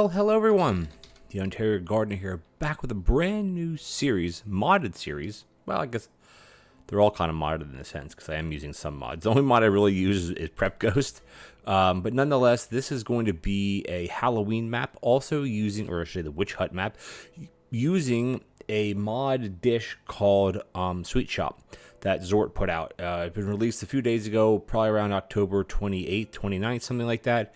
Well, hello everyone. The Ontario Gardener here, back with a brand new series, modded series. Well, I guess they're all kind of modded in a sense because I am using some mods. The only mod I really use is Prep Ghost. But nonetheless, this is going to be a Halloween map, also using, or actually the Witch Hut map, using a mod dish called Sweet Shop that Zort put out. It's been released a few days ago, probably around October 28th, 29th, something like that.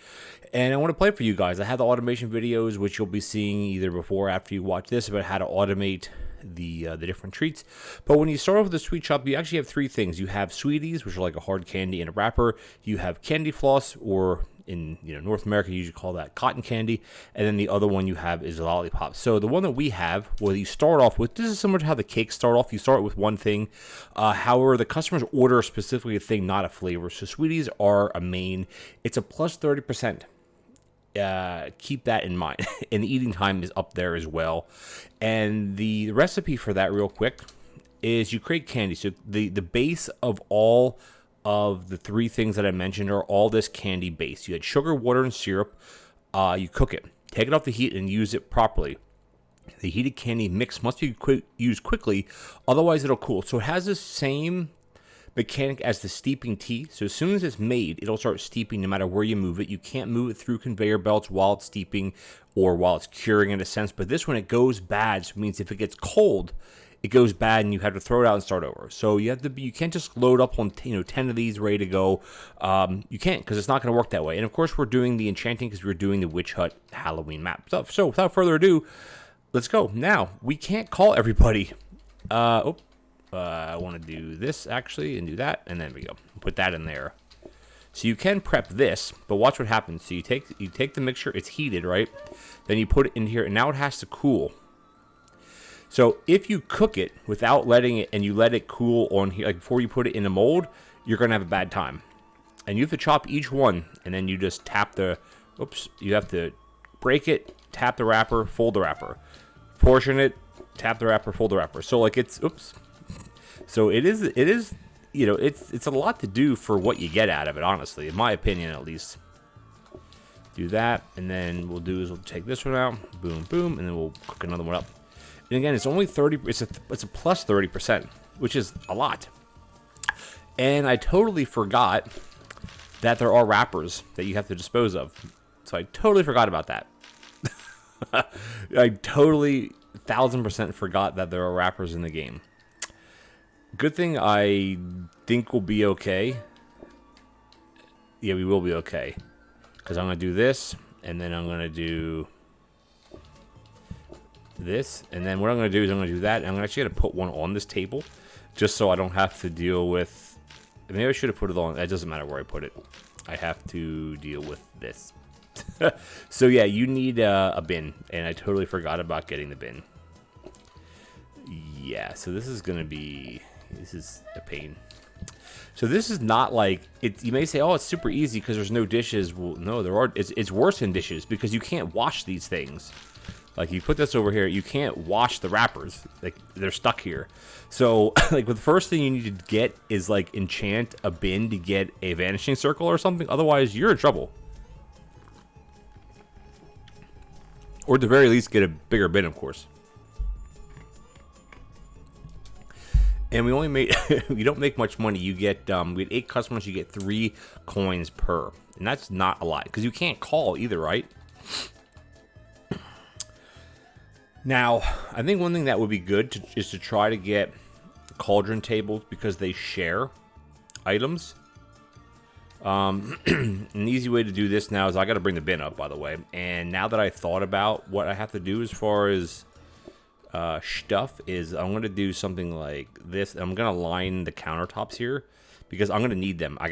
And I want to play it for you guys. I have the automation videos, which you'll be seeing either before or after you watch this, about how to automate the different treats. But when you start off with the Sweet Shop, you actually have three things. You have sweeties, which are like a hard candy in a wrapper. You have candy floss, or in North America, you usually call that cotton candy. And then the other one you have is lollipops. So the one that we have, well, you start off with, this is similar to how the cakes start off. You start with one thing. However, the customers order specifically a thing, not a flavor. So sweeties are a main. It's a plus 30%. Keep that in mind. And the eating time is up there as well. And the recipe for that, real quick, is you create candy. So the base of all of the three things that I mentioned are all this candy base. You had sugar, water, and syrup. You cook it. Take it off the heat and use it properly. The heated candy mix must be used quickly, otherwise it'll cool. So it has the same mechanic as the steeping tea. So as soon as it's made, it'll start steeping no matter where you move it. You can't move it through conveyor belts while it's steeping or while it's curing in a sense. But this one, it goes bad. So it means if it gets cold, it goes bad and you have to throw it out and start over. So you can't just load up on 10 of these ready to go. You can't, because it's not going to work that way. And of course, we're doing the enchanting because we're doing the Witch Hut Halloween map. So without further ado, let's go. Now, we can't call everybody. I want to do this actually and do that, and then we go. Put that in there. So you can prep this, but watch what happens. So you take the mixture, it's heated, right? Then you put it in here, and now it has to cool. So if you cook it without letting it, and you let it cool on here, like before you put it in a mold, you're gonna have a bad time. And you have to chop each one, and then you just tap the. You have to break it, tap the wrapper, fold the wrapper, portion it, tap the wrapper, fold the wrapper. So like it's So it is, it's a lot to do for what you get out of it, honestly, in my opinion, at least. Do that, and then we'll take this one out, boom, boom, and then we'll cook another one up. And again, it's only 30. It's a plus 30%, which is a lot. And I totally forgot that there are wrappers that you have to dispose of. So I totally forgot about that. I totally 1000% forgot that there are wrappers in the game. Good thing I think we'll be okay. Yeah, we will be okay. Because I'm going to do this, and then I'm going to do this. And then what I'm going to do is I'm going to do that. And I'm actually going to put one on this table, just so I don't have to deal with. Maybe I should have put it on. It doesn't matter where I put it. I have to deal with this. So yeah, you need a bin. And I totally forgot about getting the bin. Yeah, so this is going to be. This is a pain. So this is not like it. You may say, "Oh, it's super easy because there's no dishes." Well, no, there are. It's worse than dishes because you can't wash these things. Like you put this over here, you can't wash the wrappers. Like they're stuck here. So like the first thing you need to get is like enchant a bin to get a vanishing circle or something. Otherwise, you're in trouble. Or at the very least, get a bigger bin, of course. And we only made, you don't make much money. You get, we had 8 customers, you get 3 coins per. And that's not a lot, because you can't call either, right? Now, I think one thing that would be good is to try to get Cauldron tables, because they share items. An easy way to do this now is I got to bring the bin up, by the way. And now that I thought about what I have to do as far as stuff is, I'm going to do something like this. I'm going to line the countertops here because I'm going to need them. I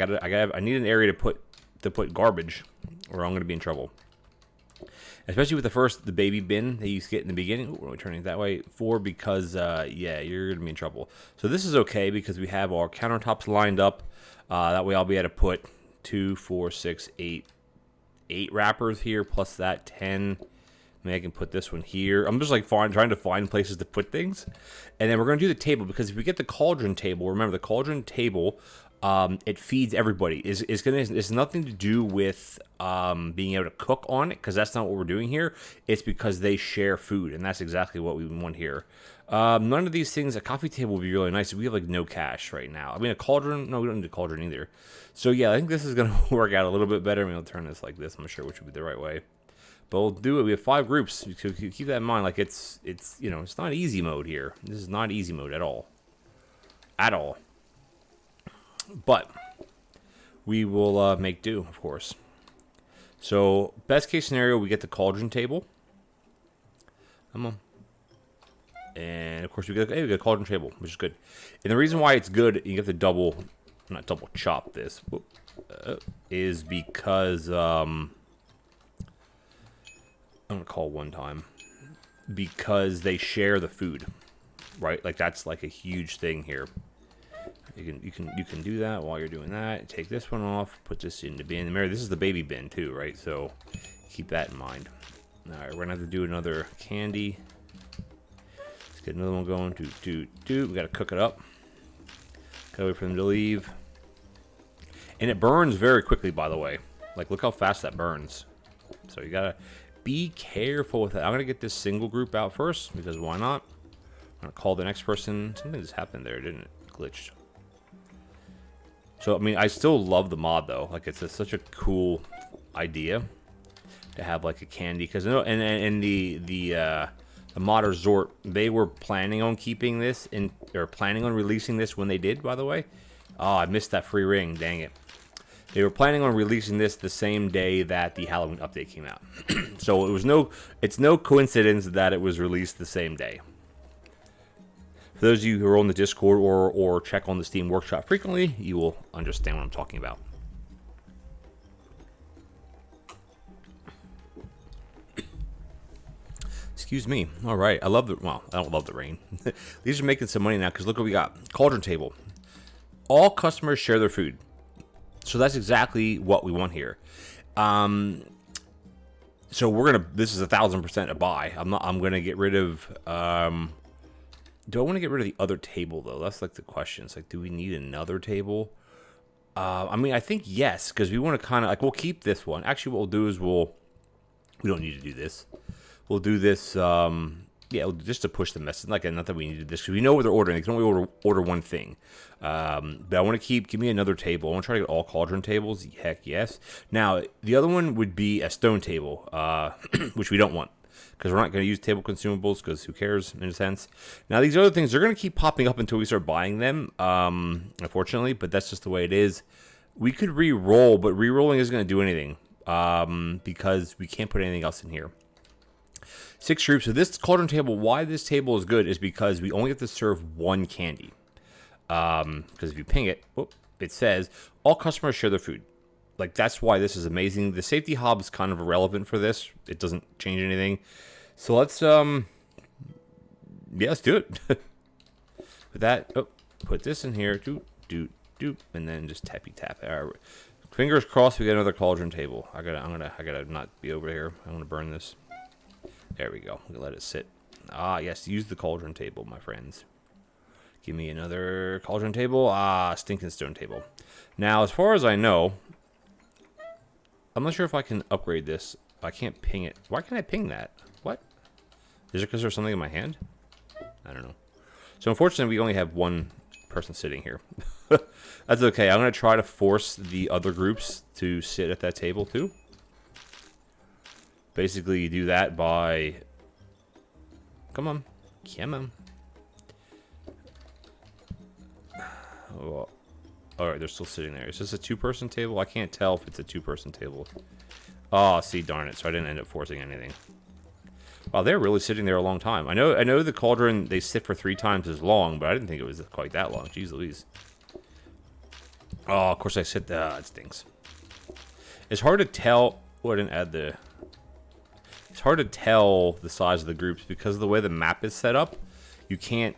need an area to put garbage, or I'm going to be in trouble. Especially with the baby bin that you get in the beginning. We're turning it that way because yeah, you're going to be in trouble. So this is okay because we have our countertops lined up. That way I'll be able to put 2, 4, 6, 8 wrappers here, plus that 10. Maybe I can put this one here. I'm just like trying to find places to put things. And then we're going to do the table, because if we get the Cauldron table, remember the Cauldron table it feeds everybody. It's nothing to do with being able to cook on it, because that's not what we're doing here. It's because they share food, and that's exactly what we want here. None of these things. A coffee table would be really nice. We have like no cash right now. I mean, a cauldron. No, we don't need a cauldron either. So yeah, I think this is gonna work out a little bit better. I mean, I'll turn this like this. I'm not sure which would be the right way, but we'll do it. We have 5 groups. So keep that in mind. Like it's you know, it's not easy mode here. This is not easy mode at all. At all. But we will make do, of course. So best case scenario, we get the cauldron table. Come on. And of course we get a cauldron table, which is good. And the reason why it's good, you have to not double chop this, is because I'm gonna call one time, because they share the food, right? Like that's like a huge thing here. You can do that while you're doing that. Take this one off, put this in the bin. Remember, this is the baby bin too, right? So keep that in mind. All right, we're gonna have to do another candy. Let's get another one going. We gotta cook it up. Gotta wait for them to leave. And it burns very quickly, by the way. Like, look how fast that burns. So you gotta be careful with that. I'm gonna get this single group out first, because why not? I'm gonna call the next person. Something just happened there, didn't it? Glitched. So I mean, I still love the mod though. Like, it's such a cool idea to have like a candy, because and the mod resort, they were planning on keeping this or planning on releasing this when they did. By the way, oh, I missed that free ring. Dang it. They were planning on releasing this the same day that the Halloween update came out. So it's no coincidence that it was released the same day. For those of you who are on the Discord or check on the Steam Workshop frequently, you will understand what I'm talking about. Excuse me. All right. I don't love the rain. These are making some money now, because look what we got. Cauldron table. All customers share their food. So that's exactly what we want here. So this is 1,000% a buy. I'm gonna get rid of, do I want to get rid of the other table, though? That's like the question. It's like, do we need another table? I mean, I think yes, because we want to kind of, like, we'll keep this one. Actually, what we'll do is we don't need to do this. We'll do this, yeah, just to push the message. Like, not that we needed this, because we know what they're ordering. They can only order one thing. But I want to give me another table. I want to try to get all cauldron tables. Heck yes. Now, the other one would be a stone table, which we don't want, because we're not going to use table consumables, because who cares, in a sense. Now, these other things, they're going to keep popping up until we start buying them, unfortunately, but that's just the way it is. We could re-roll, but re-rolling isn't going to do anything, because we can't put anything else in here. 6 groups. So this cauldron table, why this table is good is because we only get to serve one candy. Because if you ping it, it says, all customers share their food. Like, that's why this is amazing. The safety hob is kind of irrelevant for this. It doesn't change anything. So let's, yeah, let's do it. With that, put this in here, doop, and then just tappy tap. All right. Fingers crossed we get another cauldron table. I gotta not be over here. I want to burn this. There we go. We'll let it sit. Ah, yes, use the cauldron table, my friends. Give me another cauldron table. Ah, stinking stone table. Now, as far as I know, I'm not sure if I can upgrade this. I can't ping it. Why can't I ping that? What? Is it because there's something in my hand? I don't know. So, unfortunately, we only have one person sitting here. That's okay. I'm going to try to force the other groups to sit at that table, too. Basically, you do that by... Come on. Oh, alright, they're still sitting there. Is this a 2-person table? I can't tell if it's a 2-person table. Oh, see, darn it. So I didn't end up forcing anything. Wow, they're really sitting there a long time. I know the cauldron, they sit for 3 times as long, but I didn't think it was quite that long. Jeez Louise. Oh, of course I sit there. It stinks. It's hard to tell... Oh, I didn't add the... It's hard to tell the size of the groups because of the way the map is set up. You can't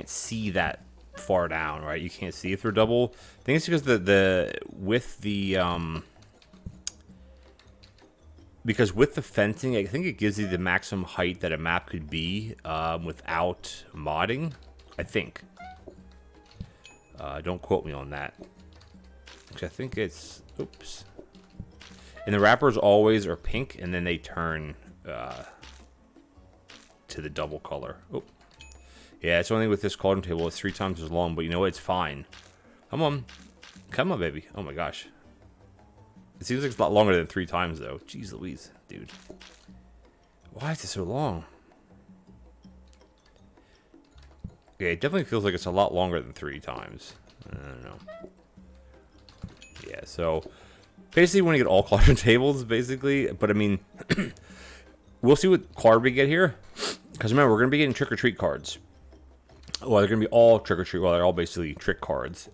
see that far down, right? You can't see if they're double. I think it's because because with the fencing, I think it gives you the maximum height that a map could be without modding. I think. Don't quote me on that. I think it's, oops. And the wrappers always are pink, and then they turn to the double color. Oh, yeah, it's only with this cauldron table. It's 3 times as long, but you know what? It's fine. Come on. Come on, baby. Oh, my gosh. It seems like it's a lot longer than 3 times, though. Jeez Louise, dude. Why is it so long? Yeah, it definitely feels like it's a lot longer than 3 times. I don't know. Yeah, so basically when you get all cauldron tables, basically. But, I mean, we'll see what card we get here. Because, remember, we're going to be getting trick-or-treat cards. Well, they're going to be all trick-or-treat. Well, they're all basically trick cards,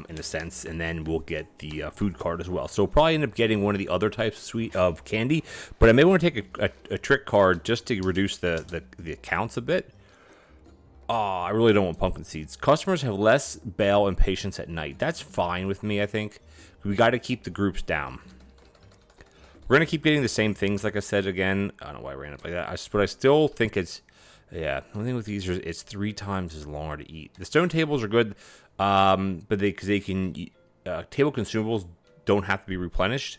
in a sense. And then we'll get the food card as well. So, we'll probably end up getting one of the other types of candy. But I may want to take a trick card just to reduce the counts a bit. Oh, I really don't want pumpkin seeds. Customers have less bail and patience at night. That's fine with me, I think. We got to keep the groups down. We're going to keep getting the same things, like I said, again. I don't know why I ran it like that. But I still think it's... Yeah, the only thing with these is it's 3 times as longer to eat. The stone tables are good, but because they can... table consumables don't have to be replenished.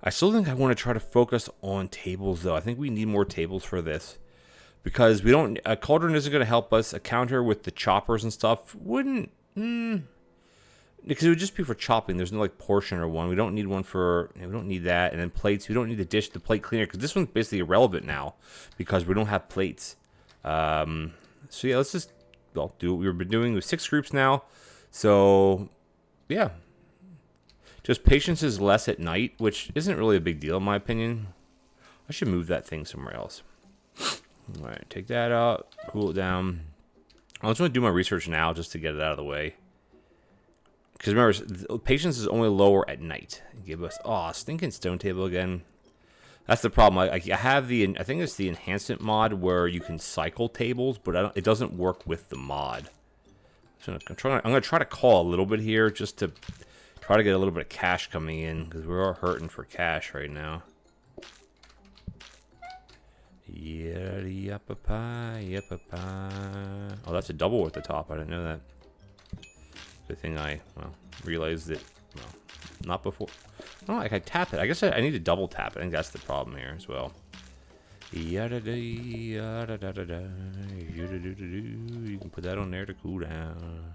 I still think I want to try to focus on tables, though. I think we need more tables for this. Because we don't... A cauldron isn't going to help us. A counter with the choppers and stuff wouldn't... Because it would just be for chopping. There's no, like, portion or one. We don't need one for... We don't need that. And then plates. We don't need the plate cleaner. Because this one's basically irrelevant now. Because we don't have plates. So, yeah, let's just... Well, do what we've been doing with 6 groups now. So, yeah. Just patience is less at night. Which isn't really a big deal, in my opinion. I should move that thing somewhere else. Alright, take that out. Cool it down. I just want to do my research now just to get it out of the way. Because remember, patience is only lower at night. Give us... Oh, stinking stone table again. That's the problem. I have the... I think it's the enhancement mod where you can cycle tables, but it doesn't work with the mod. So I'm going to try to call a little bit here just to try to get a little bit of cash coming in. Because we are hurting for cash right now. Oh, that's a double at the top. I didn't know that. Good thing I, well, realized it. Well, not before. Oh, I could tap it. I guess I need to double tap it. I think that's the problem here as well. You can put that on there to cool down.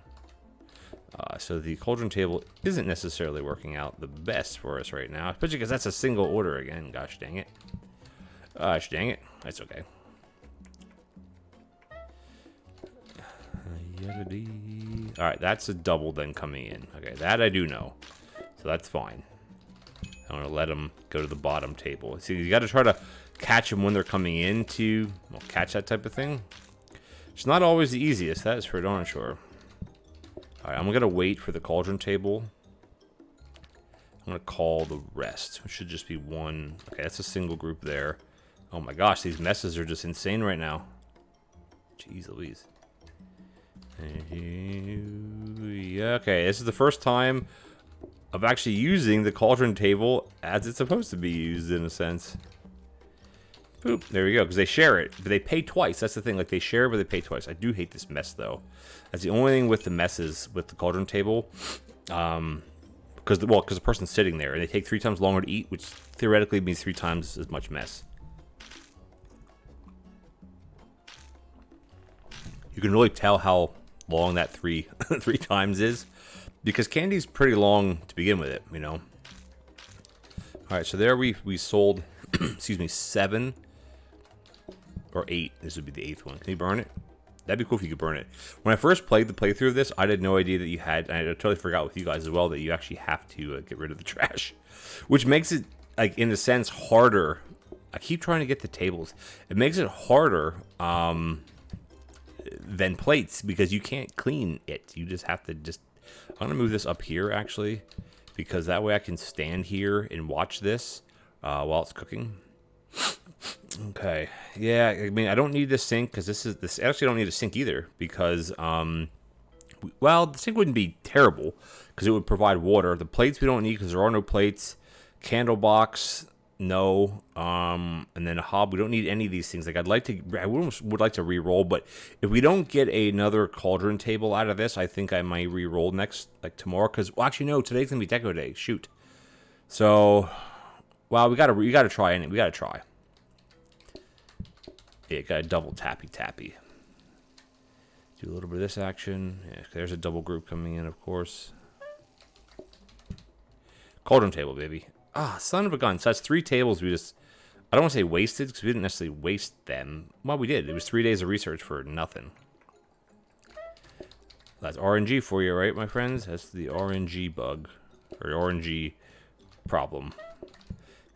So the cauldron table isn't necessarily working out the best for us right now, especially because that's a single order again. Gosh dang it. Gosh dang it. That's okay. Alright, that's a double then coming in. Okay, that I do know. So that's fine. I'm going to let them go to the bottom table. See, you got to try to catch them when they're coming in to catch that type of thing. It's not always the easiest, that is for darn sure. Alright, I'm going to wait for the cauldron table. I'm going to call the rest. It should just be one. Okay, that's a single group there. Oh my gosh, these messes are just insane right now. Jeez Louise. Yeah, okay, this is the first time of actually using the cauldron table as it's supposed to be used in a sense. Boop, there we go, because they share it, but they pay twice. That's the thing, like they share, but they pay twice. I do hate this mess, though. That's the only thing with the messes with the cauldron table. Because the person's sitting there, and they take 3 times longer to eat, which theoretically means 3 times as much mess. You can really tell how long that three times is, because candy's pretty long to begin with it, you know. All right, so there we sold, excuse me, 7 or 8. This would be the 8th one. Can you burn it? That'd be cool if you could burn it. When I first played the playthrough of this, I had no idea that you had. I totally forgot with you guys as well that you actually have to get rid of the trash, which makes it, like, in a sense, harder. I keep trying to get the tables. It makes it harder. Than plates, because you can't clean it. You just have to I'm gonna move this up here actually, because that way I can stand here and watch this while it's cooking. Okay, yeah, I mean I don't need this sink because this actually don't need a sink either, because well, the sink wouldn't be terrible because it would provide water. The plates we don't need because there are no plates. Candle box, No. And then a hob. We don't need any of these things. Like I would like to re-roll, but if we don't get another cauldron table out of this, I think I might re-roll next, like tomorrow. Because well, actually no, today's gonna be Deco Day. Shoot. So, well, we gotta try it. We gotta try. Yeah, got a double tappy. Do a little bit of this action. Yeah, there's a double group coming in, of course. Cauldron table, baby. Ah, son of a gun. So that's 3 tables we just... I don't want to say wasted, because we didn't necessarily waste them. Well, we did. It was 3 days of research for nothing. That's RNG for you, right, my friends? That's the RNG bug. Or RNG problem.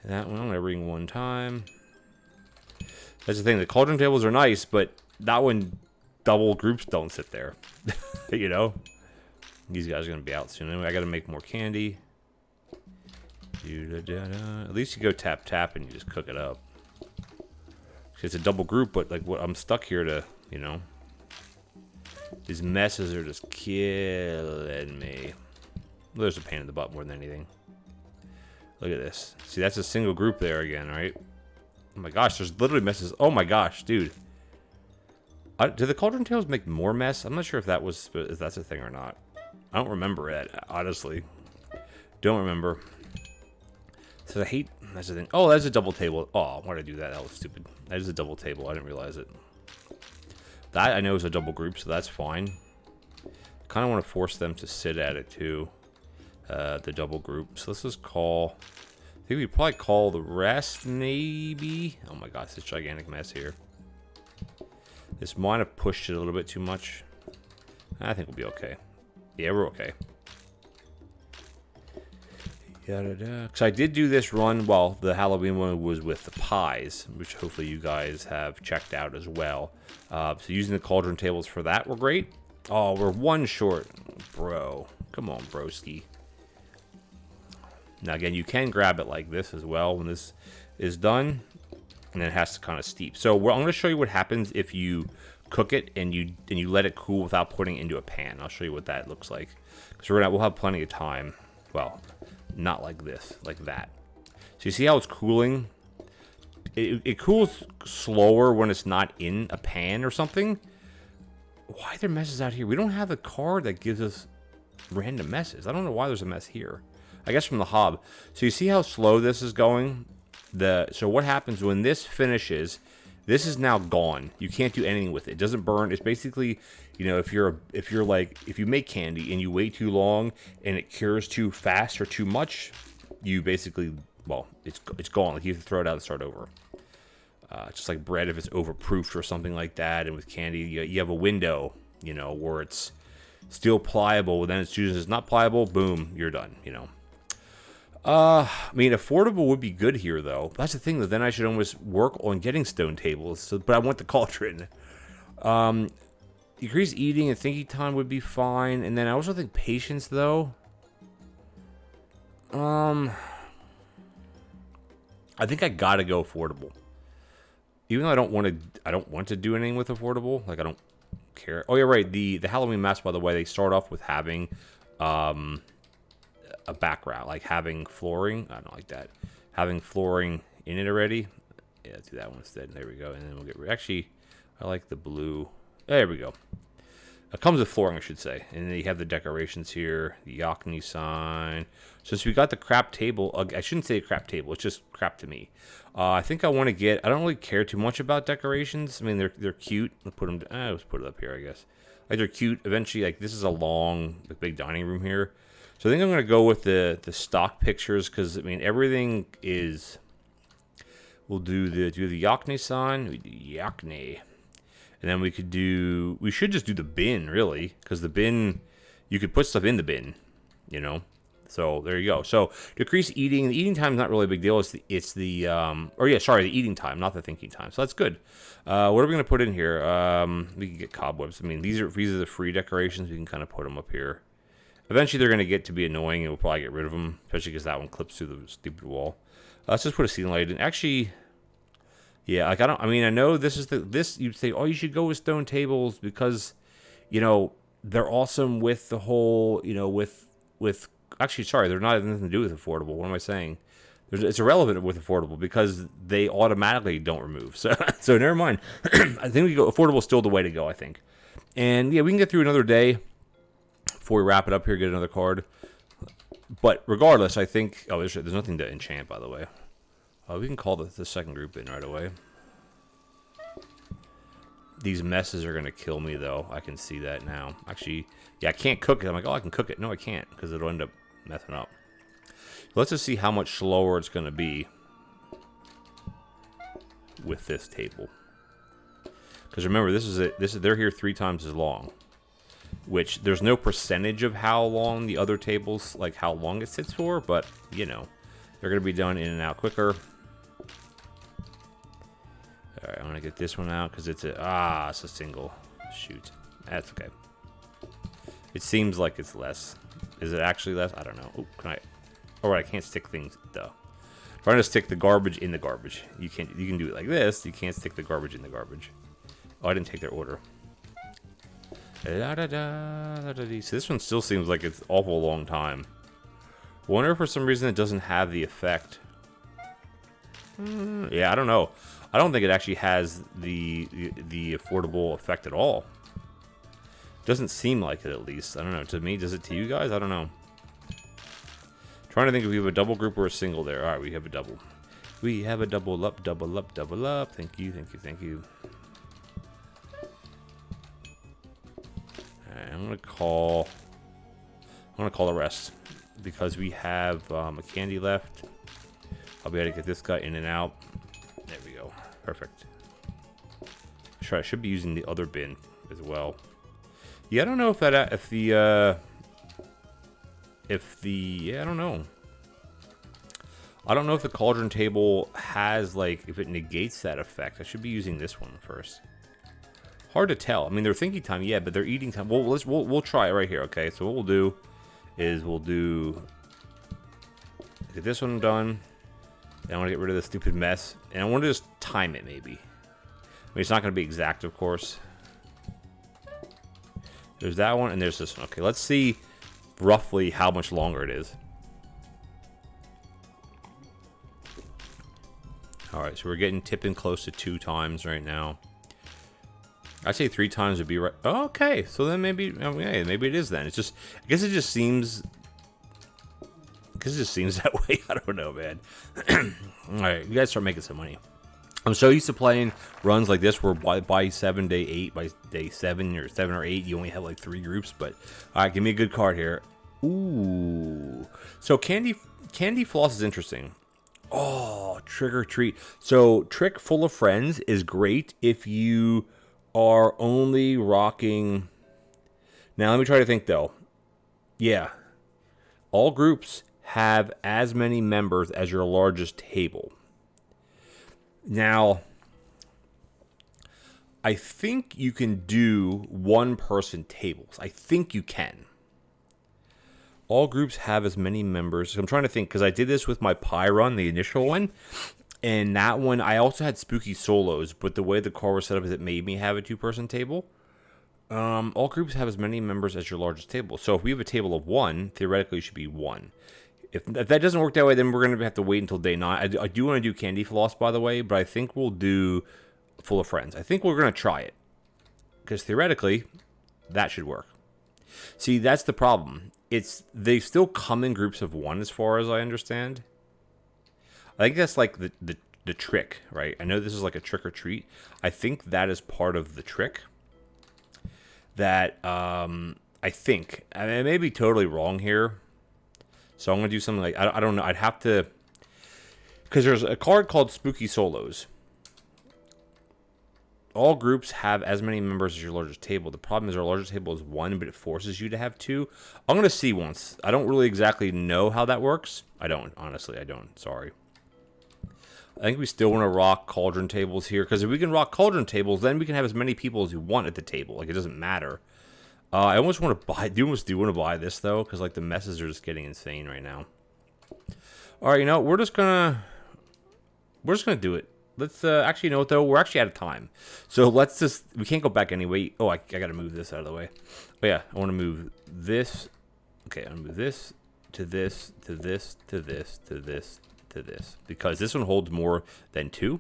And that one, I'm going to ring 1 time. That's the thing. The cauldron tables are nice, but that one... double groups don't sit there. You know? These guys are going to be out soon. Anyway, I got to make more candy. At least you go tap and you just cook it up. It's a double group, but like what I'm stuck here to, you know. These messes are just killing me. Well, there's a pain in the butt more than anything. Look at this. See, that's a single group there again, right? Oh my gosh, there's literally messes. Oh my gosh, dude. Do the cauldron tails make more mess? I'm not sure if that's a thing or not. I don't remember it, honestly. Don't remember. So I hate... That's the thing. Oh, that's a double table. Oh, why did I do that? That was stupid. That is a double table. I didn't realize it. That I know is a double group, so that's fine. Kind of want to force them to sit at it, too. The double group. So let's just call... I think we'd probably call the rest, maybe? Oh my gosh, this gigantic mess here. This might have pushed it a little bit too much. I think we'll be okay. Yeah, we're okay. Because I did do this run while the Halloween one was with the pies, which hopefully you guys have checked out as well. So using the cauldron tables for that were great. Oh, we're 1 short. Bro. Come on, broski. Now, again, you can grab it like this as well when this is done. And then it has to kind of steep. So I'm going to show you what happens if you cook it and you let it cool without putting it into a pan. I'll show you what that looks like. Because we'll have plenty of time. Well... not like this, like that. So you see how it's cooling? It cools slower when it's not in a pan or something. Why are there messes out here? We don't have a card that gives us random messes. I don't know why there's a mess here. I guess from the hob. So you see how slow this is going? So what happens when this finishes? This is now gone. You can't do anything with it. It doesn't burn. It's basically, you know, if you make candy and you wait too long and it cures too fast or too much, you basically, well, it's gone. Like you have to throw it out and start over. Just like bread, if it's overproofed or something like that, and with candy, you have a window, you know, where it's still pliable. But then as soon as it's not pliable, boom, you're done. You know. I mean, affordable would be good here, though. That's the thing, that then I should almost work on getting stone tables. So, but I want the cauldron. Increase eating and thinking time would be fine. And then I also think patience, though. I think I gotta go affordable. Even though I don't want to do anything with affordable. Like, I don't care. Oh, yeah, right. The Halloween masks, by the way, they start off with having, a background, like having flooring. I don't like that. Having flooring in it already. Yeah, let's do that one instead. There we go. And then we'll get... Actually, I like the blue. There we go. It comes with flooring, I should say. And then you have the decorations here. The Yakni sign. Since we got the crap table... I shouldn't say crap table. It's just crap to me. I think I want to get... I don't really care too much about decorations. I mean, they're cute. Let's put them... let's put it up here, I guess. Like, they're cute. Eventually, like, this is a long, big dining room here. So I think I'm going to go with the stock pictures, because, I mean, everything is... We'll do the Yakni sign. We do Yakni. And then we could do... We should just do the bin, really, because the bin... You could put stuff in the bin, you know? So there you go. So decrease eating. The eating time is not really a big deal. It's the eating time, not the thinking time. So that's good. What are we going to put in here? We can get cobwebs. I mean, these are the free decorations. We can kind of put them up here. Eventually, they're going to get to be annoying, and we'll probably get rid of them, especially because that one clips through the stupid wall. Let's just put a ceiling light in. Actually, yeah, like I know this is you'd say, oh, you should go with stone tables because, you know, they're awesome with the whole, you know, with actually, sorry, they're not nothing to do with affordable. What am I saying? It's irrelevant with affordable because they automatically don't remove. So, so never mind. I think we go affordable is still the way to go, I think. And yeah, we can get through another day before we wrap it up here, get another card. But regardless, I think... Oh, there's nothing to enchant, by the way. We can call the second group in right away. These messes are going to kill me, though. I can see that now. Actually, yeah, I can't cook it. I'm like, oh, I can cook it. No, I can't, because it'll end up messing up. Let's just see how much slower it's going to be with this table. Because remember, this is it. They're here 3 times as long. Which, there's no percentage of how long the other tables, like how long it sits for, but, you know, they're going to be done in and out quicker. Alright, I'm going to get this one out, because it's a single. Shoot. That's okay. It seems like it's less. Is it actually less? I don't know. Oh, can I? Alright, I can't stick things, though. Trying to stick the garbage in the garbage. You can do it like this. You can't stick the garbage in the garbage. Oh, I didn't take their order. So this one still seems like it's awful long time. Wonder if for some reason it doesn't have the effect. Yeah, I don't know. I don't think it actually has the affordable effect at all. Doesn't seem like it, at least. I don't know. To me, does it to you guys? I don't know. Trying to think if we have a double group or a single there. Alright, we have a double. We have a double up, double up, double up. Thank you, thank you, thank you. I'm gonna call the rest because we have a candy left. I'll be able to get this guy in and out. There we go. Perfect. Sure, I should be using the other bin as well. Yeah, I don't know if that yeah, I don't know. I don't know if the Cauldron table has, like, if it negates that effect. I should be using this one first. Hard to tell. I mean, they're thinking time, yeah, but they're eating time. Well, we'll try it right here, okay? So what we'll do is get this one done. Then I want to get rid of this stupid mess, and I want to just time it, maybe. I mean, it's not going to be exact, of course. There's that one, and there's this one. Okay, let's see roughly how much longer it is. All right, so we're tipping close to 2 times right now. I'd say 3 times would be right. Oh, okay, so then maybe, yeah, maybe it is then. It's just, I guess it just seems that way. I don't know, man. All right, you guys start making some money. I'm so used to playing runs like this where by 7, day 8, by day 7 or 8, you only have like 3 groups. But all right, give me a good card here. Ooh, so candy floss is interesting. Oh, trick or treat. So trick full of friends is great if you are only rocking. Now let me try to think though. Yeah, all groups have as many members as your largest table. Now I think you can do 1-person tables. I think you can. All groups have as many members. I'm trying to think because I did this with my pie run, the initial one. And that one, I also had spooky solos, but the way the car was set up is it made me have a 2-person table. All groups have as many members as your largest table. So if we have a table of 1, theoretically it should be 1. If that doesn't work that way, then we're going to have to wait until day 9. I do want to do candy floss, by the way, but I think we'll do full of friends. I think we're going to try it. Because theoretically, that should work. See, that's the problem. They still come in groups of 1 as far as I understand. I think that's like the trick, right? I know this is like a trick or treat. I think that is part of the trick. That I think, I mean, I may be totally wrong here. So I'm gonna do something like I don't know. I'd have to, because there's a card called Spooky Solos. All groups have as many members as your largest table. The problem is our largest table is 1, but it forces you to have 2. I'm gonna see once. I don't really exactly know how that works. I don't, honestly. I don't. Sorry. I think we still want to rock Cauldron tables here, because if we can rock Cauldron tables, then we can have as many people as we want at the table. Like, it doesn't matter. I almost want to buy, almost do want to buy this, though, because, like, the messes are just getting insane right now. All right, you know, we're just gonna do it. Let's, actually, you know what, though? We're actually out of time. So let's just, we can't go back anyway. Oh, I got to move this out of the way. Oh, yeah, I want to move this. Okay, I'm going to move this to this, to this, to this, to this, to this because this one holds more than 2.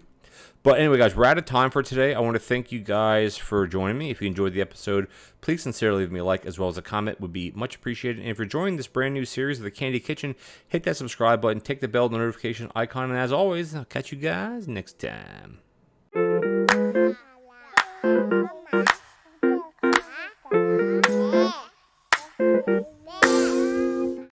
But anyway, guys, we're out of time for today. I want to thank you guys for joining me. If you enjoyed the episode, please sincerely leave me a like as well as a comment. Would be much appreciated. And if you're enjoying this brand new series of the Candy Kitchen, hit that subscribe button, take the bell notification icon, and as always, I'll catch you guys next time.